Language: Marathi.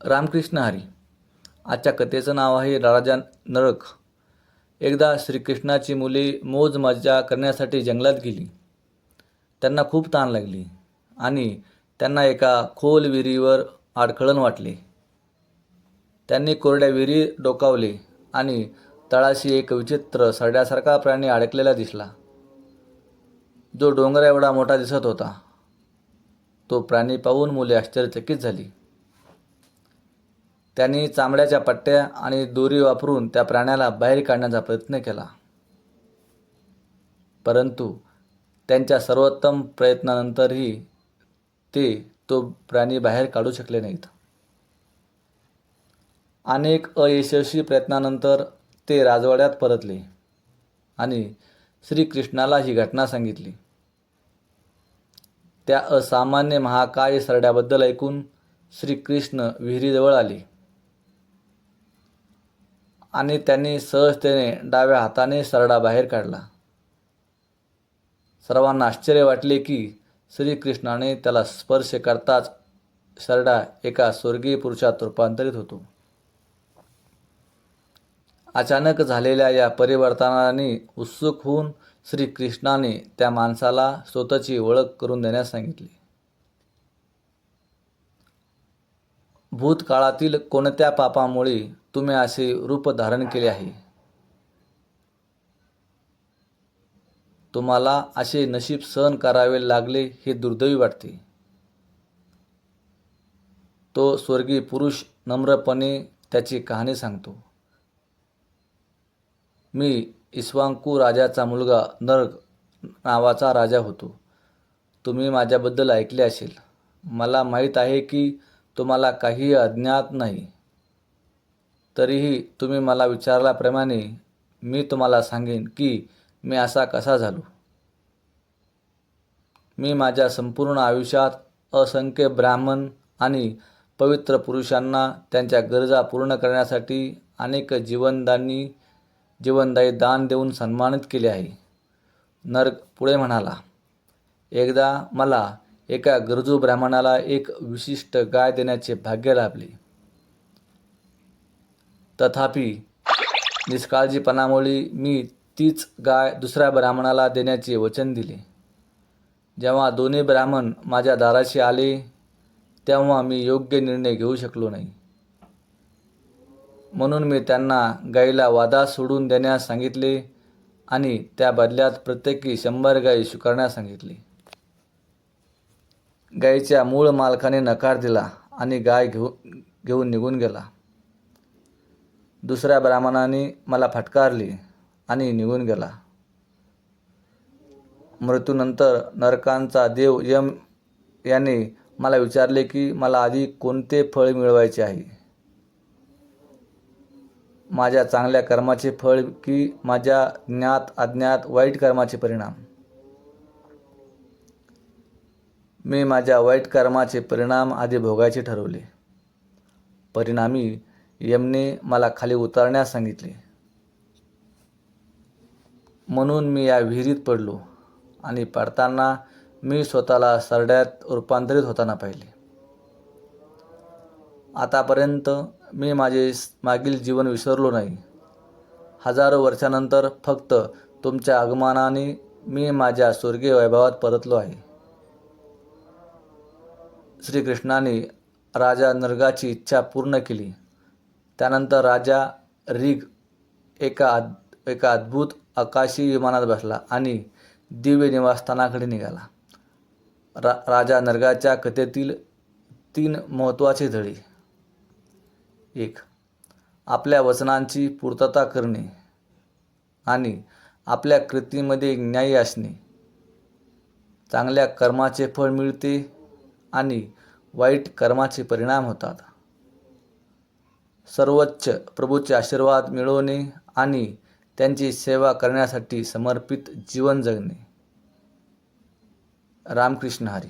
रामकृष्ण हरी. आजच्या कथेचं नाव आहे राजा नरक. एकदा श्रीकृष्णाची मुले मौज मजा करण्यासाठी जंगलात गेली. त्यांना खूप तहान लागली आणि त्यांना एका खोल विहिरीवर आडखळण वाटले. त्यांनी कोरड्या विहिरी डोकावले आणि तळाशी एक विचित्र सरड्यासारखा प्राणी अडकलेला दिसला, जो डोंगरा एवढा मोठा दिसत होता. तो प्राणी पाहून मुले आश्चर्यचकित झाली. त्यांनी चामड्याच्या पट्ट्या आणि दोरी वापरून त्या प्राण्याला बाहेर काढण्याचा प्रयत्न केला, परंतु त्यांच्या सर्वोत्तम प्रयत्नानंतरही तो प्राणी बाहेर काढू शकले नाहीत. अनेक अयशस्वी प्रयत्नानंतर ते राजवाड्यात परतले आणि श्रीकृष्णाला ही घटना सांगितली. त्या असामान्य महाकाय सरड्याबद्दल ऐकून श्रीकृष्ण विहिरीजवळ आले आणि त्यांनी सहजतेने डाव्या हाताने सरडा बाहेर काढला. सर्वांना आश्चर्य वाटले की श्रीकृष्णाने त्याला स्पर्श करताच सरडा एका स्वर्गीय पुरुषात रूपांतरित होतो. अचानक झालेल्या या परिवर्तनाने उत्सुक होऊन श्रीकृष्णाने त्या माणसाला स्वतःची ओळख करून देण्यास सांगितले. भूतकाळातील कोणत्या पापामुळे तुम्ही असे रूप धारण केले आहे? तुम्हाला असे नशीब सहन करावे लागले हे दुर्दैवी वाटते. तो स्वर्गीय पुरुष नम्रपणे त्याची कहाणी सांगतो. मी इक्ष्वाकू राजाचा मुलगा नरक नावाचा राजा होतो. तुम्ही माझ्याबद्दल ऐकले असेल. मला माहीत आहे की तुम्हाला काही अज्ञात नाही. तरीही तुम्ही मला विचारल्याप्रमाणे मी तुम्हाला सांगेन की मी असा कसा झालो. मी माझ्या संपूर्ण आयुष्यात असंख्य ब्राह्मण आणि पवित्र पुरुषांना त्यांच्या गरजा पूर्ण करण्यासाठी अनेक जीवनदायी दान देऊन सन्मानित केले आहे. नरक पुढे म्हणाला, एकदा मला एका गरजू ब्राह्मणाला एक विशिष्ट गाय देण्याचे भाग्य लाभले. तथापि निष्काळजीपणामुळे मी तीच गाय दुसऱ्या ब्राह्मणाला देण्याचे वचन दिले. जेव्हा दोन्ही ब्राह्मण माझ्या दाराशी आले तेव्हा मी योग्य निर्णय घेऊ शकलो नाही. म्हणून मी त्यांना गायीला वादात सोडून देण्यास सांगितले आणि त्या बदल्यात प्रत्येकी 100 गायी स्वीकारण्यास सांगितले. गायीच्या मूळ मालकाने नकार दिला आणि गाय घेऊन निघून गेला. दुसऱ्या ब्राह्मणाने मला फटकारले आणि निघून गेला. मृत्यूनंतर नरकांचा देव यम याने मला विचारले की मला आधी कोणते फळ मिळवायचे आहे, माझ्या चांगल्या कर्माचे फळ की माझ्या ज्ञात अज्ञात वाईट कर्माचे परिणाम. मी माझ्या वाईट कर्माचे परिणाम आधी भोगायचे ठरवले. परिणामी यमने मला खाली उतरण्यास सांगितले. म्हणून मी या विहिरीत पडलो आणि पडताना मी स्वतःला सरड्यात रूपांतरित होताना पाहिले. आतापर्यंत मी माझे मागील जीवन विसरलो नाही. हजारो वर्षानंतर फक्त तुमच्या आगमनाने मी माझ्या स्वर्गीय वैभवात परतलो आहे. श्रीकृष्णाने राजा नरकाची इच्छा पूर्ण केली. त्यानंतर राजा ऋग एका अद्भुत आकाशी विमानात बसला आणि दिव्य निवासस्थानाकडे निघाला. राजा नरकाच्या कथेतील 3 महत्त्वाचे धडे. 1. आपल्या वचनांची पूर्तता करणे आणि आपल्या कृतीमध्ये न्यायी असणे. चांगल्या कर्माचे फळ मिळते आणि वाईट कर्माचे परिणाम होतात. सर्वोच्च प्रभूचे आशीर्वाद मिळवणे आणि त्यांची सेवा करण्यासाठी समर्पित जीवन जगणे. रामकृष्ण हरी.